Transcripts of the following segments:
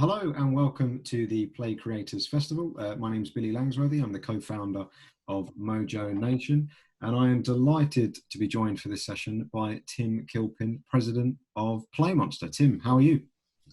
Hello and welcome to the Play Creators Festival. My name is Billy Langsworthy. I'm the co-founder of Mojo Nation, and I am delighted to be joined for this session by Tim Kilpin, president of PlayMonster. Tim, how are you?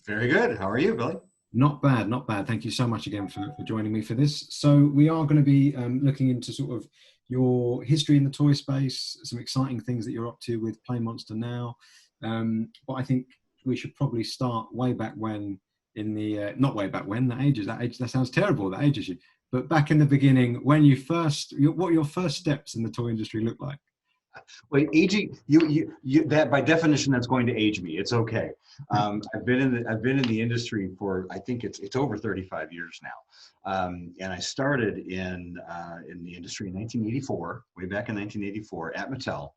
Very good. How are you, Billy? Not bad, not bad. Thank you so much again for joining me for this. So we are going to be looking into sort of your history in the toy space, some exciting things that you're up to with PlayMonster now. But I think we should probably start way back when in the, not way back when, that sounds terrible, that ages you. But back in the beginning, when you first, what your first steps in the toy industry looked like? Wait, aging that by definition that's going to age me. It's okay. I've been in the industry for I think it's over 35 years now, and I started in the industry in 1984, way back in 1984 at Mattel.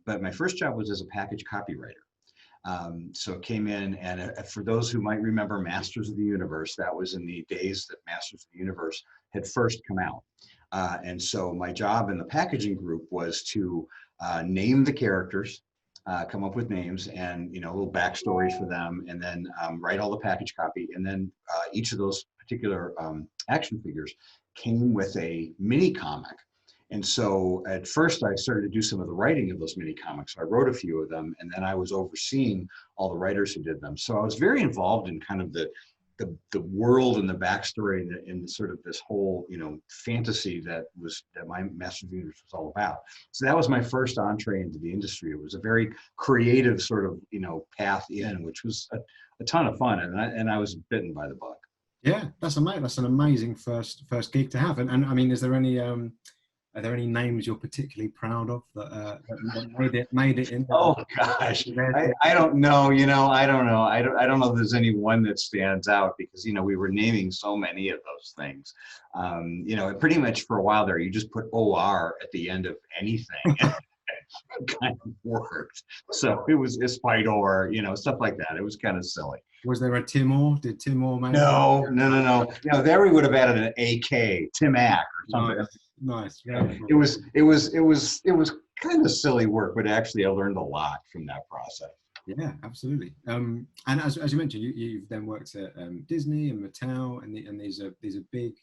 But my first job was as a package copywriter. So it came in, and for those who might remember Masters of the Universe, that was in the days that Masters of the Universe had first come out. And so my job in the packaging group was to name the characters, come up with names and, little backstories for them, and then write all the package copy. And then each of those particular action figures came with a mini comic. And so at first I started to do some of the writing of those mini comics. I wrote a few of them, and then I was overseeing all the writers who did them. So I was very involved in kind of the world and the backstory and sort of this whole, fantasy that my Masters of the Universe was all about. So that was my first entree into the industry. It was a very creative sort of, path in, which was a ton of fun. And I was bitten by the bug. Yeah, that's amazing. That's an amazing first gig to have. And I mean, is there any are there any names you're particularly proud of that made it in? Oh gosh, I don't know. I don't know. I don't know if there's any one that stands out because we were naming so many of those things. Pretty much for a while there, you just put OR at the end of anything. It kind of worked. So it was Spider, stuff like that. It was kind of silly. Was there a Timor? Did Timor make No. There we would have added an AK, Timac or something. Nice. Yeah. It was kind of silly work, but actually I learned a lot from that process. Yeah, absolutely. And as you mentioned, you've then worked at Disney and Mattel, and these are big,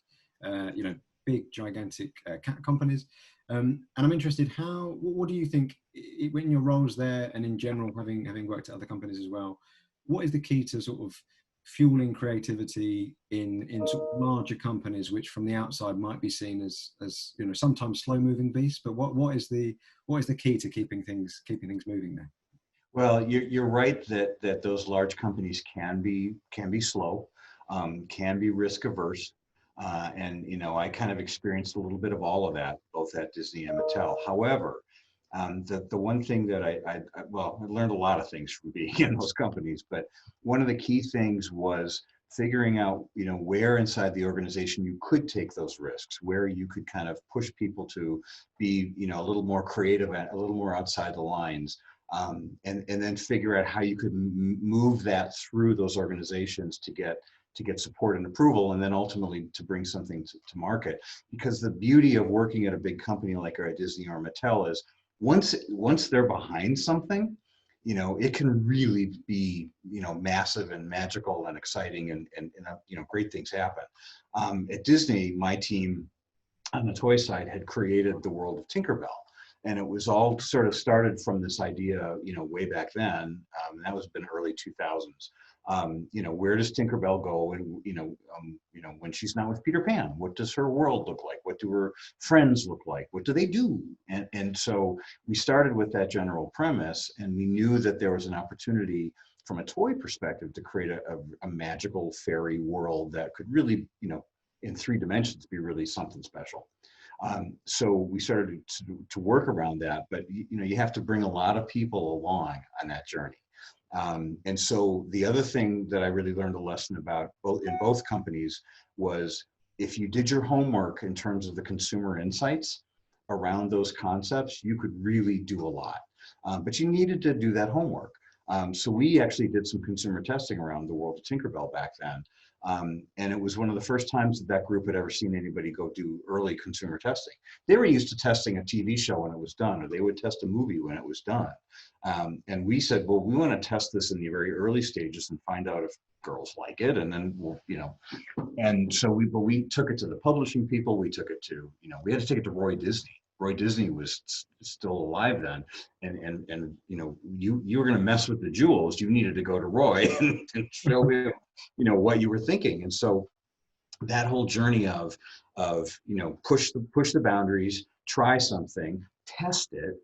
big gigantic cat companies. And I'm interested, what do you think in your roles there, and in general, having worked at other companies as well, what is the key to sort of fueling creativity in sort of larger companies, which from the outside might be seen as sometimes slow moving beasts, but what is the key to keeping things moving there? Well, you're right that those large companies can be slow, can be risk averse. And I kind of experienced a little bit of all of that, both at Disney and Mattel. However, the one thing that I learned a lot of things from being in those companies, but one of the key things was figuring out, where inside the organization you could take those risks, where you could kind of push people to be, a little more creative and a little more outside the lines, and then figure out how you could move that through those organizations to get support and approval, and then ultimately to bring something to market. Because the beauty of working at a big company like a Disney or Mattel is once they're behind something, it can really be, massive and magical and exciting and great things happen. At Disney, my team on the toy side had created the world of Tinkerbell. And it was all sort of started from this idea, way back then. That was been early 2000s. Where does Tinkerbell go? And when she's not with Peter Pan, what does her world look like? What do her friends look like? What do they do? And so we started with that general premise, and we knew that there was an opportunity from a toy perspective to create a magical fairy world that could really, in 3 dimensions, be really something special. So we started to work around that, but you have to bring a lot of people along on that journey. And so the other thing that I really learned a lesson about in both companies was if you did your homework in terms of the consumer insights around those concepts, you could really do a lot. But you needed to do that homework. So we actually did some consumer testing around the world of Tinkerbell back then. And it was one of the first times that group had ever seen anybody go do early consumer testing. They were used to testing a TV show when it was done, or they would test a movie when it was done. And we said, well, we want to test this in the very early stages and find out girls like it, and then and so we took it to the publishing people. We took it to, we had to take it to Roy Disney. Roy Disney was still alive then, and you were going to mess with the jewels. You needed to go to Roy and show him, what you were thinking. And so that whole journey of push the boundaries, try something, test it,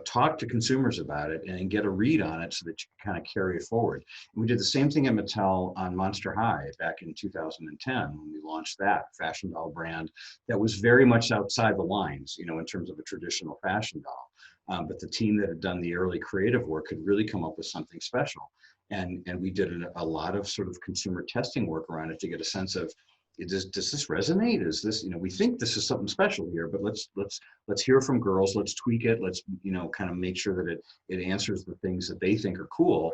talk to consumers about it, and get a read on it so that you can kind of carry it forward. And we did the same thing at Mattel on Monster High back in 2010 when we launched that fashion doll brand that was very much outside the lines, in terms of a traditional fashion doll. But the team that had done the early creative work could really come up with something special. And we did a lot of sort of consumer testing work around it to get a sense of, does this resonate? Is this, we think this is something special here, but let's hear from girls. Let's tweak it. Let's, kind of make sure that it answers the things that they think are cool.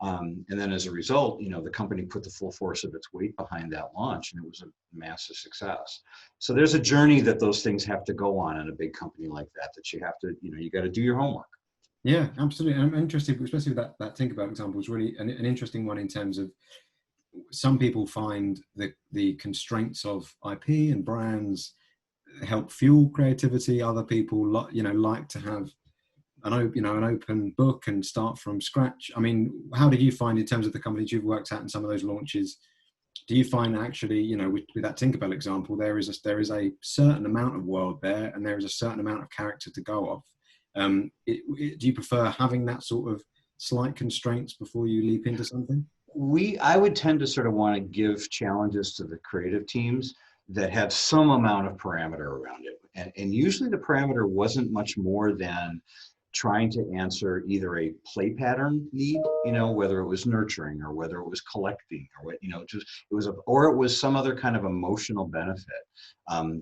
And then as a result, the company put the full force of its weight behind that launch, and it was a massive success. So there's a journey that those things have to go on in a big company like that you have to, you got to do your homework. Yeah, absolutely. I'm interested, especially with that Tinkerbell example is really an interesting one in terms of, some people find the constraints of IP and brands help fuel creativity. Other people like to have an open book and start from scratch. I mean, how did you find, in terms of the companies you've worked at and some of those launches, do you find actually, with that Tinkerbell example, there is a certain amount of world there, and there is a certain amount of character to go off? Do you prefer having that sort of slight constraints before you leap into something? I would tend to sort of want to give challenges to the creative teams that have some amount of parameter around it. And usually the parameter wasn't much more than trying to answer either a play pattern need, whether it was nurturing or whether it was collecting or what, or it was some other kind of emotional benefit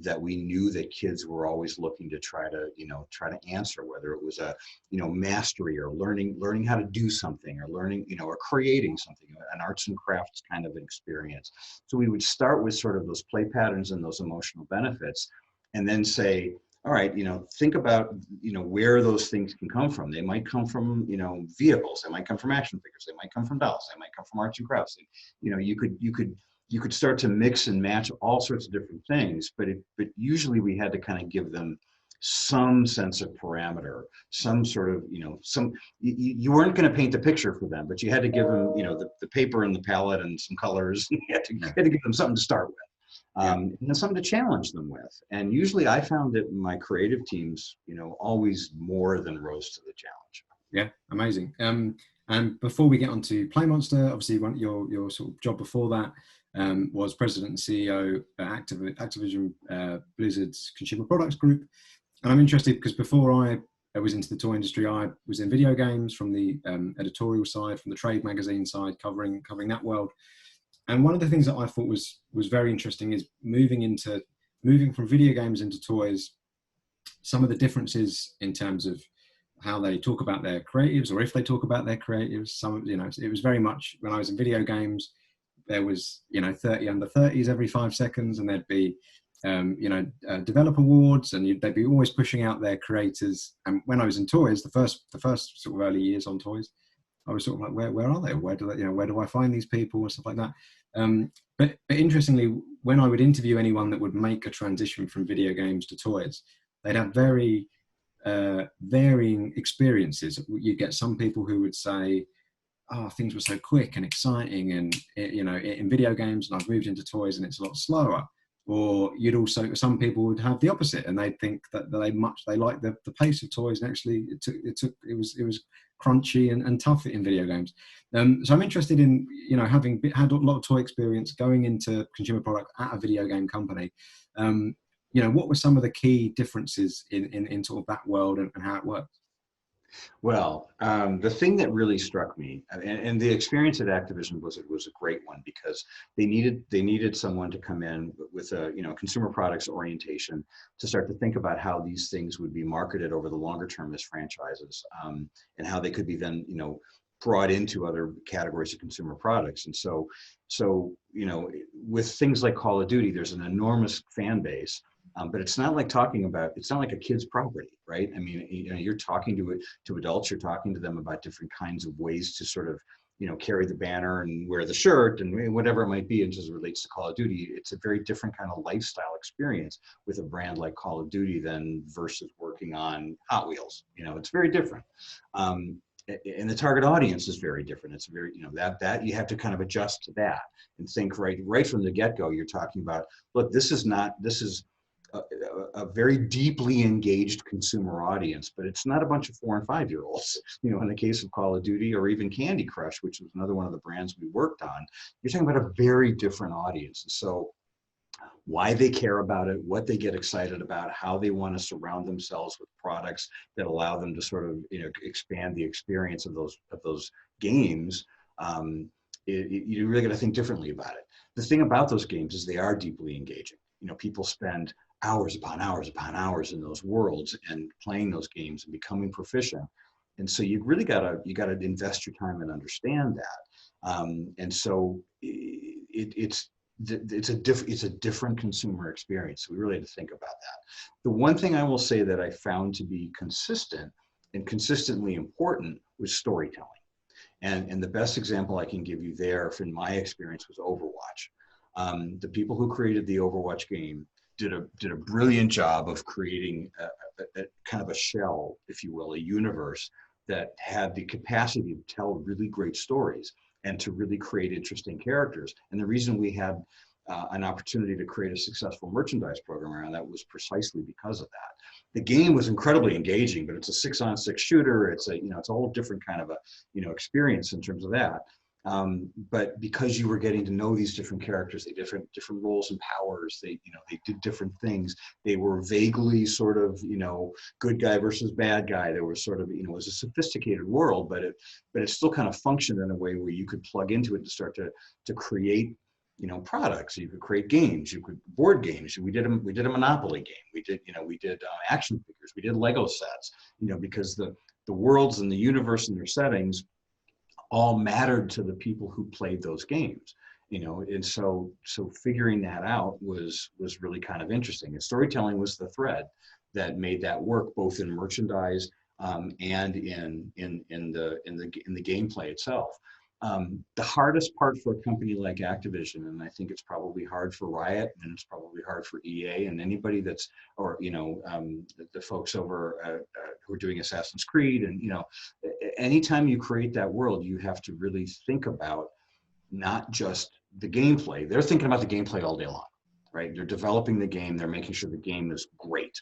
that we knew that kids were always looking to try to answer, whether it was a, mastery or learning how to do something, or learning, or creating something, an arts and crafts kind of an experience. So we would start with sort of those play patterns and those emotional benefits, and then say, all right, think about, where those things can come from. They might come from, vehicles. They might come from action figures. They might come from dolls. They might come from arts and crafts. And, you could start to mix and match all sorts of different things. But usually we had to kind of give them some sense of parameter, some sort of, you weren't going to paint the picture for them, but you had to give them, the paper and the palette and some colors. You had to give them something to start with. And then something to challenge them with. And usually I found that my creative teams, always more than rose to the challenge. Yeah, amazing. And before we get on to PlayMonster, obviously your sort of job before that was president and CEO at Activision Blizzard's Consumer Products Group. And I'm interested because before I was into the toy industry, I was in video games from the editorial side, from the trade magazine side, covering that world. And one of the things that I thought was very interesting is moving from video games into toys, some of the differences in terms of how they talk about their creatives, or if they talk about their creatives. It was very much, when I was in video games, there was 30 under 30s every 5 seconds, and there'd be developer awards, and they'd be always pushing out their creators. And when I was in toys, the first sort of early years on toys, I was sort of like, where are they? Where do I find these people and stuff like that? But interestingly, when I would interview anyone that would make a transition from video games to toys, they'd have very varying experiences. You get some people who would say, "Oh, things were so quick and exciting, and in video games, and I've moved into toys, and it's a lot slower." Or some people would have the opposite, and they'd think that they like the pace of toys, and actually it was crunchy and tough in video games. So I'm interested in, having had a lot of toy experience going into consumer product at a video game company. What were some of the key differences in sort of that world and how it works? Well, the thing that really struck me, and the experience at Activision Blizzard was a great one, because they needed someone to come in with a consumer products orientation to start to think about how these things would be marketed over the longer term as franchises, and how they could be then brought into other categories of consumer products. And so with things like Call of Duty, there's an enormous fan base. But it's not like it's not like a kid's property, right? I mean, you're talking to adults, you're talking to them about different kinds of ways to sort of, carry the banner and wear the shirt and whatever it might be, and as it relates to Call of Duty, it's a very different kind of lifestyle experience with a brand like Call of Duty than versus working on Hot Wheels. It's very different. And the target audience is very different. It's very, that you have to kind of adjust to that and think right from the get-go. You're talking about, look, this is a very deeply engaged consumer audience, but it's not a bunch of 4 and 5 year olds. In the case of Call of Duty or even Candy Crush, which was another one of the brands we worked on, you're talking about a very different audience. And so why they care about it, what they get excited about, how they want to surround themselves with products that allow them to sort of expand the experience of those games. You really got to think differently about it. The thing about those games is they are deeply engaging. People spend hours upon hours upon hours in those worlds and playing those games and becoming proficient. And so you really gotta invest your time and understand that. And so it's a different consumer experience. So we really had to think about that. The one thing I will say that I found to be consistent and consistently important was storytelling. And the best example I can give you there, in my experience, was Overwatch. The people who created the Overwatch game did a brilliant job of creating a kind of a shell, if you will, a universe that had the capacity to tell really great stories and to really create interesting characters. And the reason we had an opportunity to create a successful merchandise program around that was precisely because of that. The game was incredibly engaging, but it's a 6-on-6 shooter. It's a whole different kind of a experience in terms of that. But because you were getting to know these different characters, they different roles and powers, they did different things. They were vaguely sort of, good guy versus bad guy. There was sort of, it was a sophisticated world, but it still kind of functioned in a way where you could plug into it to start to create, products. You could create games, you could board games. We did a Monopoly game. We did action figures. We did Lego sets, because the worlds and the universe and their settings all mattered to the people who played those games, and so figuring that out was really kind of interesting. And storytelling was the thread that made that work, both in merchandise and in the gameplay itself. The hardest part for a company like Activision, and I think it's probably hard for Riot, and it's probably hard for EA, and anybody the folks over who are doing Assassin's Creed, and anytime you create that world, you have to really think about not just the gameplay. They're thinking about the gameplay all day long, right? They're developing the game. They're making sure the game is great.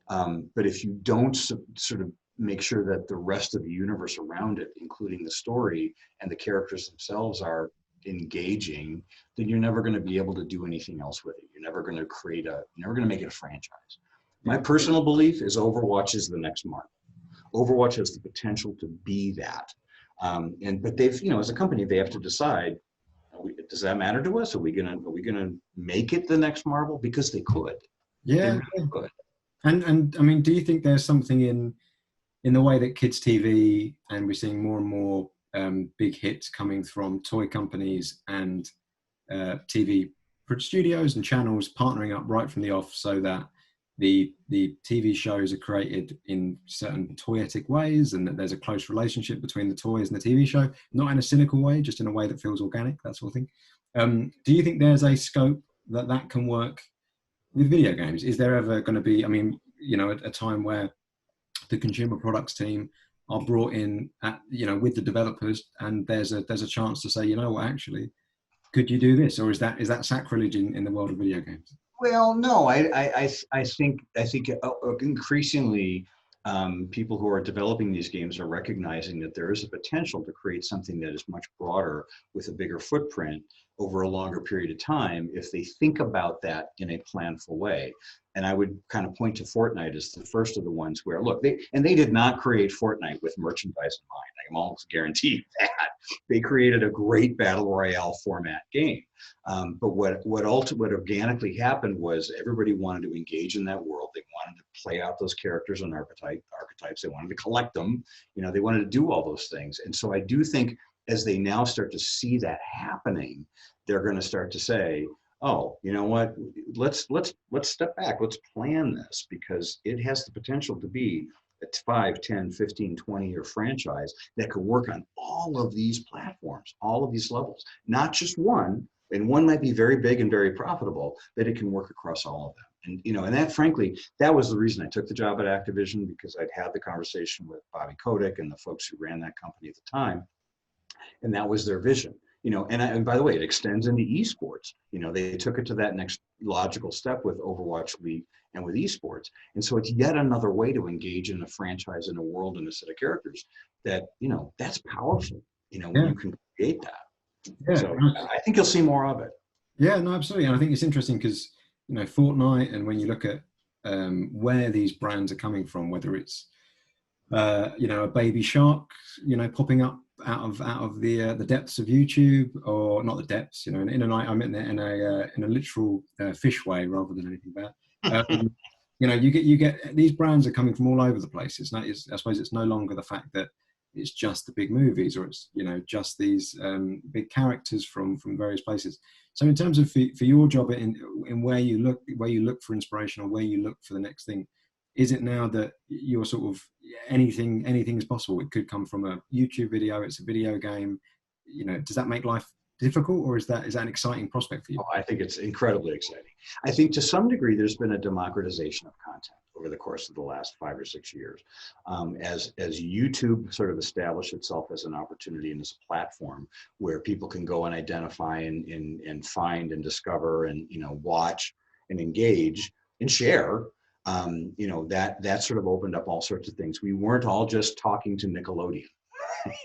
But if you don't sort of make sure that the rest of the universe around it, including the story and the characters themselves, are engaging, then you're never going to be able to do anything else with it. You're never going to make it a franchise. My personal belief is Overwatch is the next Marvel. Overwatch has the potential to be that. But they've, as a company, they have to decide, does that matter to us? Are we gonna make it the next Marvel? Because they could. Yeah. They really could. And I mean, do you think there's something in the way that kids TV, and we're seeing more and more big hits coming from toy companies and TV studios and channels partnering up right from the off, so that the TV shows are created in certain toyetic ways, and that there's a close relationship between the toys and the TV show, not in a cynical way, just in a way that feels organic, that sort of thing. Do you think there's a scope that can work with video games? Is there ever going to be, a time where the consumer products team are brought in at, with the developers, and there's a chance to say, actually, could you do this? Or is that sacrilege in the world of video games? Well, no, I think increasingly people who are developing these games are recognizing that there is a potential to create something that is much broader with a bigger footprint over a longer period of time if they think about that in a planful way. And I would kind of point to Fortnite as the first of the ones where, look, they did not create Fortnite with merchandise in mind. I can almost guarantee that. They created a great battle royale format game. But what organically happened was everybody wanted to engage in that world. They wanted to play out those characters and archetypes. They wanted to collect them. They wanted to do all those things. And so I do think as they now start to see that happening, they're going to start to say, oh, you know what, let's step back, let's plan this, because it has the potential to be a 5, 10, 15, 20-year franchise that could work on all of these platforms, all of these levels, not just one. And one might be very big and very profitable, but it can work across all of them. And, you know, and that, frankly, that was the reason I took the job at Activision, because I'd had the conversation with Bobby Kotick and the folks who ran that company at the time. And that was their vision, you know. And by the way, it extends into esports. You know, they took it to that next logical step with Overwatch League and with esports. And so it's yet another way to engage in a franchise, in a world, in a set of characters that, you know, that's powerful, you know, when you can create that. Yeah. So I think you'll see more of it. Yeah, no, absolutely. And I think it's interesting because, you know, Fortnite, and when you look at where these brands are coming from, whether it's you know, a baby shark, you know, popping up out of the depths of YouTube, or not the depths, you know, in a night, I meant in a literal fish way rather than anything bad. You know, you get these brands are coming from all over the place. It's not, I suppose it's no longer the fact that it's just the big movies, or it's, you know, just these big characters from various places. So in terms of for your job in where you look for inspiration, or where you look for the next thing, is it now that you're sort of anything is possible? It could come from a YouTube video, it's a video game. You know, does that make life difficult, or is that an exciting prospect for you? Oh, I think it's incredibly exciting. I think to some degree there's been a democratization of content over the course of the last 5 or 6 years, as YouTube sort of established itself as an opportunity and as a platform where people can go and identify and find and discover and, you know, watch and engage and share. You know, that sort of opened up all sorts of things. We weren't all just talking to Nickelodeon,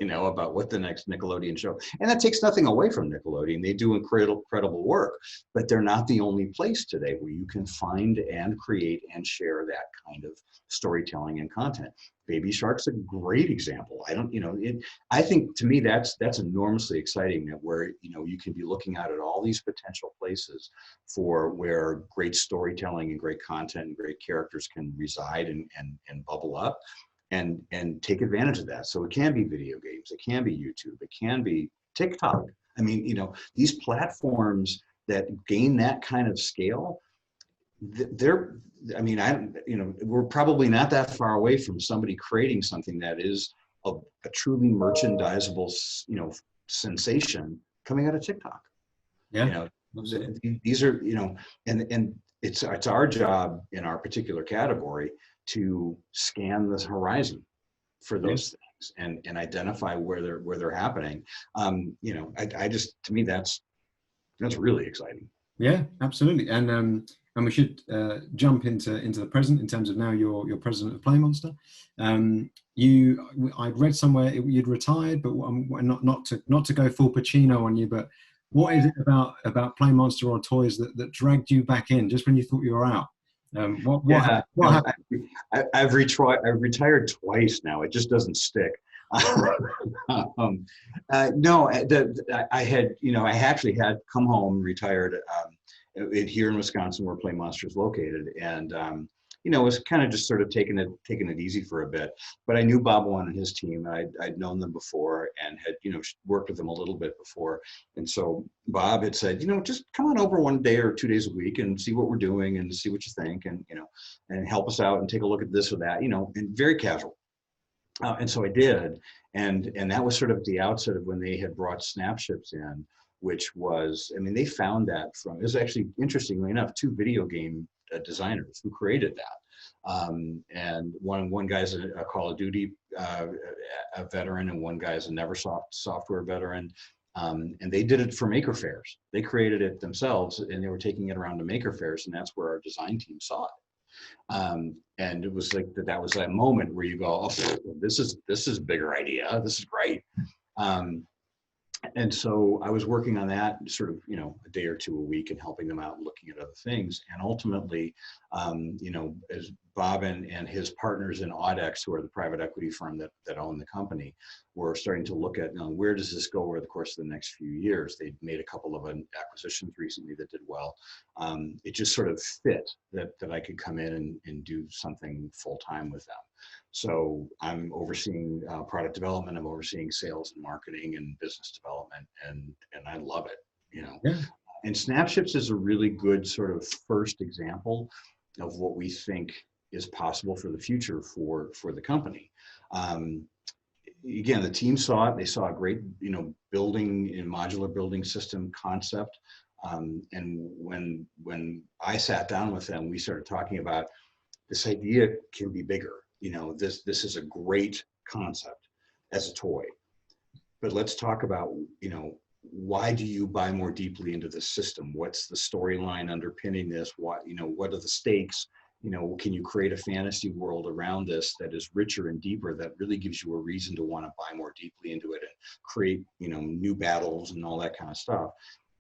you know, about what the next Nickelodeon show, and that takes nothing away from Nickelodeon. They do incredible work, but they're not the only place today where you can find and create and share that kind of storytelling and content. Baby Shark's a great example. I think to me that's enormously exciting, that where, you know, you can be looking out at all these potential places for where great storytelling and great content and great characters can reside and bubble up and take advantage of that. So it can be video games, it can be YouTube, it can be TikTok. I mean, you know, these platforms that gain that kind of scale, we're probably not that far away from somebody creating something that is a truly merchandisable, you know, sensation coming out of TikTok. Yeah. You know, these are, you know, and it's our job in our particular category to scan the horizon for those things and identify where they're happening. You know, I just, to me, that's really exciting. Yeah, absolutely. And we should jump into the present in terms of now you're president of PlayMonster. I'd read somewhere you'd retired, but not to go full Pacino on you, but what is it about PlayMonster or toys that dragged you back in just when you thought you were out? What happened? I've retired twice now. It just doesn't stick. No, I actually had come home, retired here in Wisconsin, where PlayMonster's located, and you know, was kind of just sort of taking it easy for a bit. But I knew Bob One and his team. I'd known them before and had, you know, worked with them a little bit before. And so Bob had said, you know, just come on over 1 day or 2 days a week and see what we're doing and see what you think, and, you know, and help us out and take a look at this or that, you know, and very casual. And so I did, and that was sort of the outset of when they had brought Snapships in, which was, I mean, they found that from, it was actually, interestingly enough, 2 video game designers who created that. And one guy's a Call of Duty a veteran, and one guy's a Neversoft software veteran. And they did it for maker fairs. They created it themselves, and they were taking it around to maker fairs, and that's where our design team saw it. And it was like that was that moment where you go, oh, this is a bigger idea. This is great. And so I was working on that sort of, you know, a day or 2 a week and helping them out and looking at other things. And ultimately, you know, as Bob and his partners in Audex, who are the private equity firm that own the company, were starting to look at, you know, where does this go over the course of the next few years? They'd made a couple of acquisitions recently that did well. It just sort of fit that I could come in and do something full time with them. So I'm overseeing product development, I'm overseeing sales and marketing and business development, and I love it, you know. Yeah. And Snapships is a really good sort of first example of what we think is possible for the future for the company. Again, the team saw it. They saw a great, building in modular building system concept. And when I sat down with them, we started talking about this idea can be bigger. This is a great concept as a toy, but let's talk about, why do you buy more deeply into this system? What's the storyline underpinning this? What are the stakes? Can you create a fantasy world around this that is richer and deeper, that really gives you a reason to want to buy more deeply into it and create, new battles and all that kind of stuff.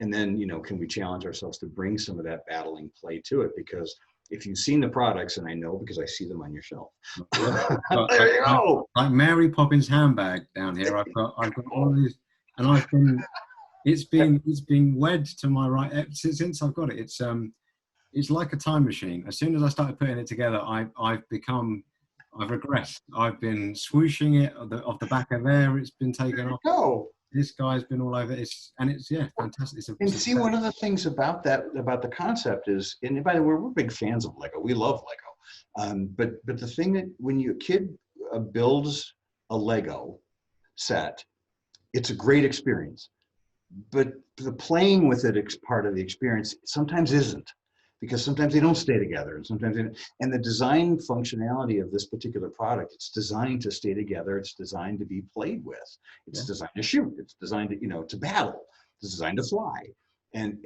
And then, can we challenge ourselves to bring some of that battling play to it? Because if you've seen the products, and I know because I see them on your shelf. There you go. Like Mary Poppins handbag down here. I've got all these, and it's been wed to my right since I've got it. It's like a time machine. As soon as I started putting it together, I've regressed. I've been swooshing it off the back of there. It's been taken off. Go. This guy's been all over it. Fantastic. See, one of the things about the concept is, and by the way, we're big fans of Lego. We love Lego. But the thing that when your kid builds a Lego set, it's a great experience. But the playing with it is part of the experience sometimes isn't, because sometimes they don't stay together, and the design functionality of this particular product, it's designed to stay together. It's designed to be played with. It's designed to shoot. It's designed to, to battle. It's designed to fly. And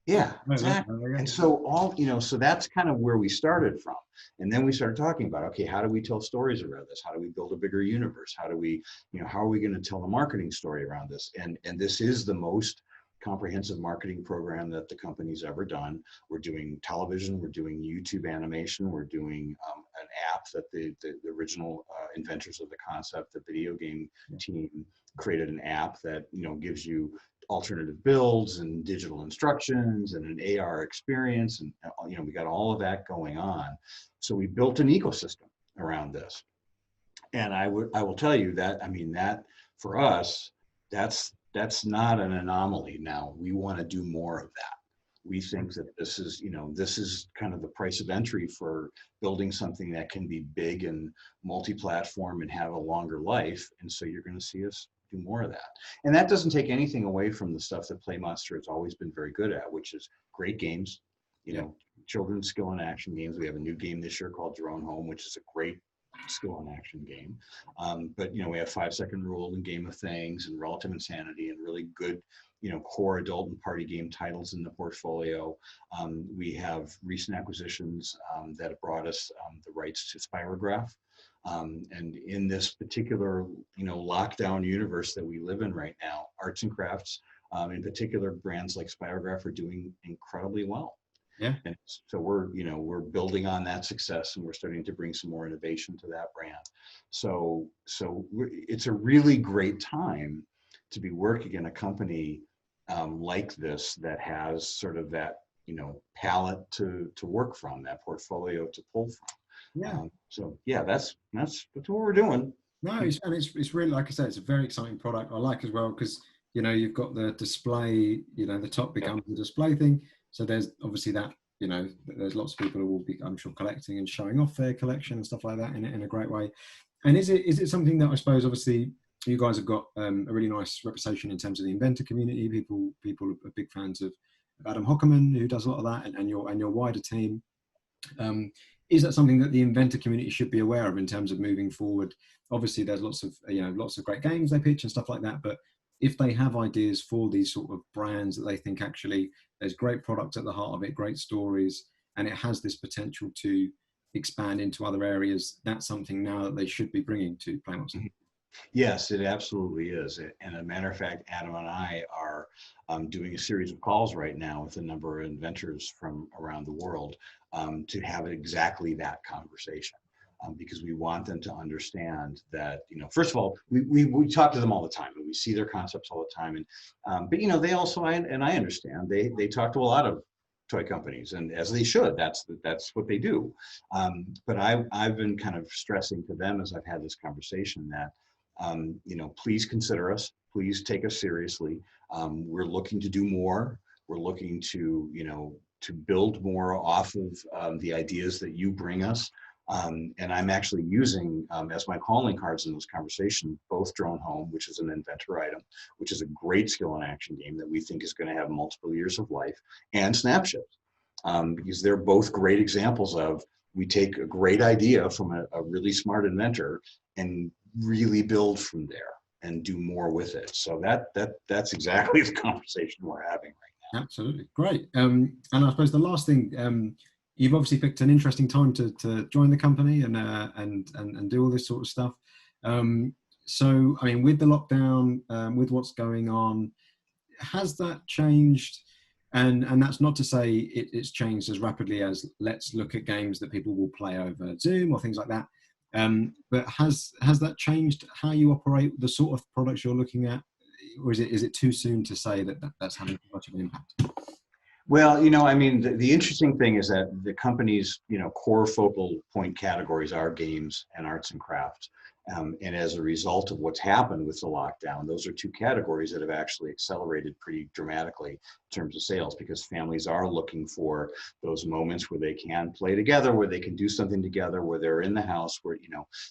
yeah, exactly. And so so that's kind of where we started from. And then we started talking about, okay, how do we tell stories around this? How do we build a bigger universe? How do we, how are we going to tell a marketing story around this? And this is the most comprehensive marketing program that the company's ever done. We're doing television, we're doing YouTube animation, we're doing an app that the original inventors of the concept, the video game team, created an app that gives you alternative builds and digital instructions and an AR experience, and we got all of that going on. So we built an ecosystem around this, and I will tell you that that for us, that's not an anomaly. Now we want to do more of that. We think that this is kind of the price of entry for building something that can be big and multi-platform and have a longer life. And so you're going to see us do more of that. And that doesn't take anything away from the stuff that PlayMonster has always been very good at, which is great games, children's skill and action games. We have a new game this year called Drone Home, which is a great skill and action game. But we have 5-second rule and Game of Things and Relative Insanity and really good, core adult and party game titles in the portfolio. We have recent acquisitions that have brought us the rights to Spirograph. And in this particular, lockdown universe that we live in right now, arts and crafts, in particular, brands like Spirograph are doing incredibly well. Yeah. And so we're building on that success, and we're starting to bring some more innovation to that brand. So it's a really great time to be working in a company like this that has sort of that, palette to work from, that portfolio to pull from. Yeah. So yeah, that's what we're doing. No, it's really, like I said, it's a very exciting product. I like as well because you've got the display. The top becomes the display thing. So there's obviously that, there's lots of people who will be, I'm sure, collecting and showing off their collection and stuff like that in a great way. And is it something that I suppose, obviously, you guys have got a really nice reputation in terms of the inventor community. People are big fans of Adam Hockerman, who does a lot of that, and your wider team. Is that something that the inventor community should be aware of in terms of moving forward? Obviously, there's lots of great games they pitch and stuff like that, but if they have ideas for these sort of brands that they think actually there's great products at the heart of it, great stories, and it has this potential to expand into other areas, that's something now that they should be bringing to PlayMonster. Yes, it absolutely is. And as a matter of fact, Adam and I are doing a series of calls right now with a number of inventors from around the world to have exactly that conversation. Because we want them to understand that, first of all, we talk to them all the time and we see their concepts all the time. And, but, they also, and I understand, they talk to a lot of toy companies, and as they should, that's what they do. But I've been kind of stressing to them as I've had this conversation that, please consider us, please take us seriously. We're looking to do more. We're looking to, to build more off of the ideas that you bring us. And I'm actually using, as my calling cards in this conversation, both Drone Home, which is an inventor item, which is a great skill and action game that we think is going to have multiple years of life, and Snapships, because they're both great examples of, we take a great idea from a really smart inventor and really build from there and do more with it. So that's exactly the conversation we're having right now. Absolutely, great. And I suppose the last thing, you've obviously picked an interesting time to join the company and do all this sort of stuff. So, I mean, with the lockdown, with what's going on, has that changed? And that's not to say it's changed as rapidly as let's look at games that people will play over Zoom or things like that. But has that changed how you operate, the sort of products you're looking at, or is it too soon to say that's having much of an impact? Well, I mean, the interesting thing is that the company's, core focal point categories are games and arts and crafts. And as a result of what's happened with the lockdown, those are two categories that have actually accelerated pretty dramatically in terms of sales, because families are looking for those moments where they can play together, where they can do something together, where they're in the house, where,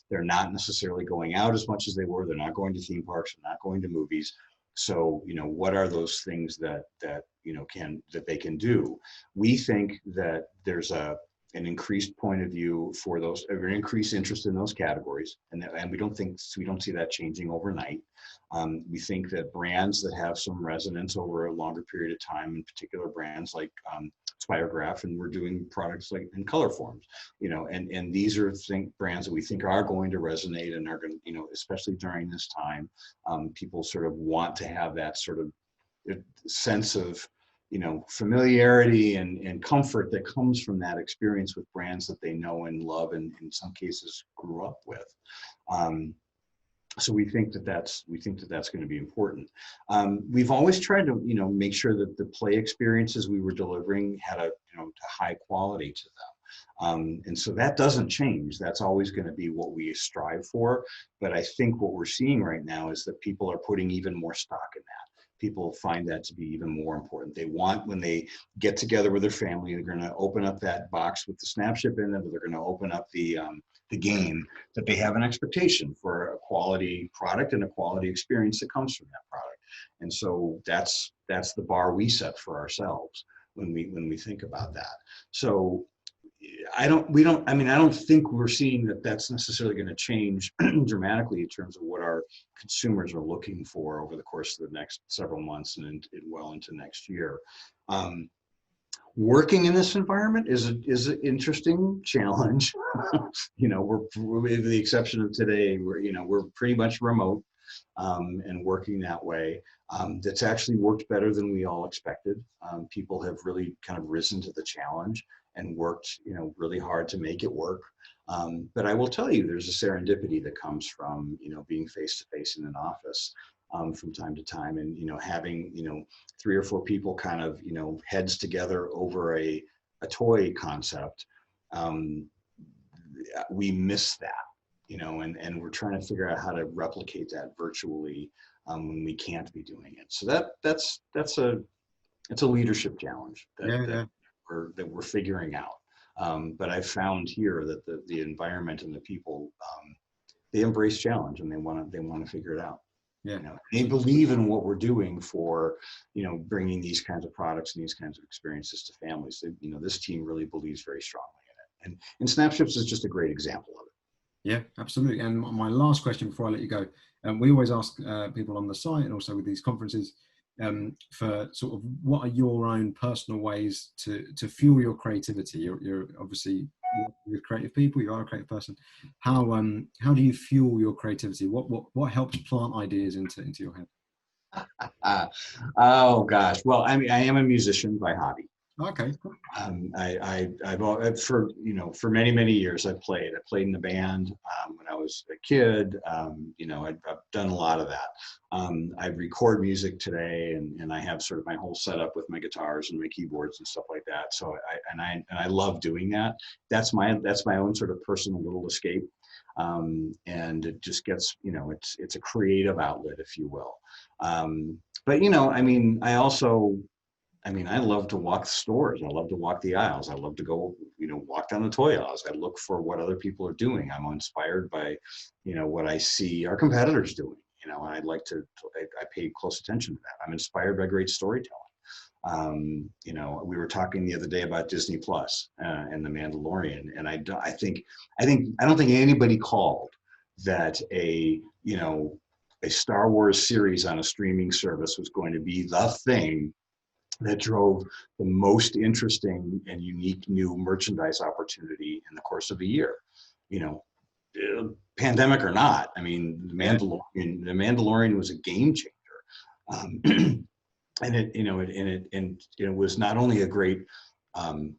they're not necessarily going out as much as they were. They're not going to theme parks, they're not going to movies. So, what are those things that they can do? We think that there's an increased point of view for those, an increased interest in those categories, and we don't see that changing overnight. We think that brands that have some resonance over a longer period of time, in particular brands like Spirograph, and we're doing products like in color forms, and these are brands that we think are going to resonate and are going to, especially during this time, people sort of want to have that sort of sense of, familiarity and comfort that comes from that experience with brands that they know and love, and in some cases grew up with. So we think that that's going to be important. We've always tried to, make sure that the play experiences we were delivering had a high quality to them. And so that doesn't change. That's always going to be what we strive for. But I think what we're seeing right now is that people are putting even more stock in that. People find that to be even more important. They want, when they get together with their family, they're going to open up that box with the Snapship in it, or they're going to open up the game, that they have an expectation for a quality product and a quality experience that comes from that product. And so that's the bar we set for ourselves when we think about that. So I don't think we're seeing that that's necessarily going to change dramatically in terms of what our consumers are looking for over the course of the next several months and well into next year. Working in this environment is an interesting challenge. We're, with the exception of today, we're pretty much remote and working that way. That's actually worked better than we all expected. People have really kind of risen to the challenge and worked, really hard to make it work. But I will tell you, there's a serendipity that comes from, being face to face in an office from time to time, and, having, 3 or 4 people kind of, heads together over a toy concept. We miss that, and we're trying to figure out how to replicate that virtually when we can't be doing it. So that's a leadership challenge that we're figuring out. But I've found here that the environment and the people, they embrace challenge, and they want to figure it out. Yeah. They believe in what we're doing for, bringing these kinds of products and these kinds of experiences to families. This team really believes very strongly in it, and Snapships is just a great example of it. Yeah, absolutely. And my last question before I let you go, we always ask people on the site and also with these conferences for sort of what are your own personal ways to fuel your creativity. You're obviously with creative people. You are a creative person. How do you fuel your creativity? What helps plant ideas into your head? Oh gosh. Well, I mean, I am a musician by hobby. Okay. I've for many years I played in the band when I was a kid. I've done a lot of that. I record music today, and I have sort of my whole setup with my guitars and my keyboards and stuff like that. So I love doing that. That's my own sort of personal little escape. And it just gets, it's a creative outlet, if you will. But I love to walk the stores. I love to walk the aisles. I love to go, walk down the toy aisles. I look for what other people are doing. I'm inspired by, what I see our competitors doing, and I'd like I pay close attention to that. I'm inspired by great storytelling. We were talking the other day about Disney Plus and The Mandalorian, and I don't think anybody called that a Star Wars series on a streaming service was going to be the thing that drove the most interesting and unique new merchandise opportunity in the course of a year. Pandemic or not, I mean, The Mandalorian was a game changer. And it was not only a great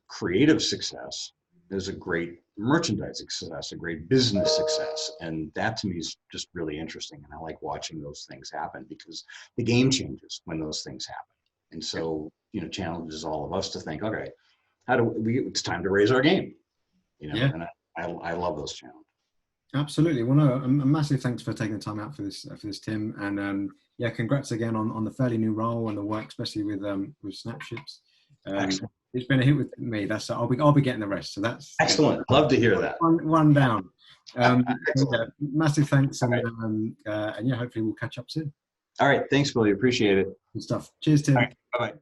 creative success, it was a great merchandising success, a great business success. And that to me is just really interesting. And I like watching those things happen because the game changes when those things happen. And so, challenges all of us to think, okay, it's time to raise our game, and I love those challenges. Absolutely. Well, no, a massive thanks for taking the time out for this, Tim. And congrats again on the fairly new role and the work, especially with Snapships. It's been a hit with me. I'll be getting the rest. So that's excellent. Love to hear that. One down. Massive thanks, and hopefully we'll catch up soon. All right. Thanks, Billy. Appreciate it. Good stuff. Cheers, Tim. All right. Bye-bye.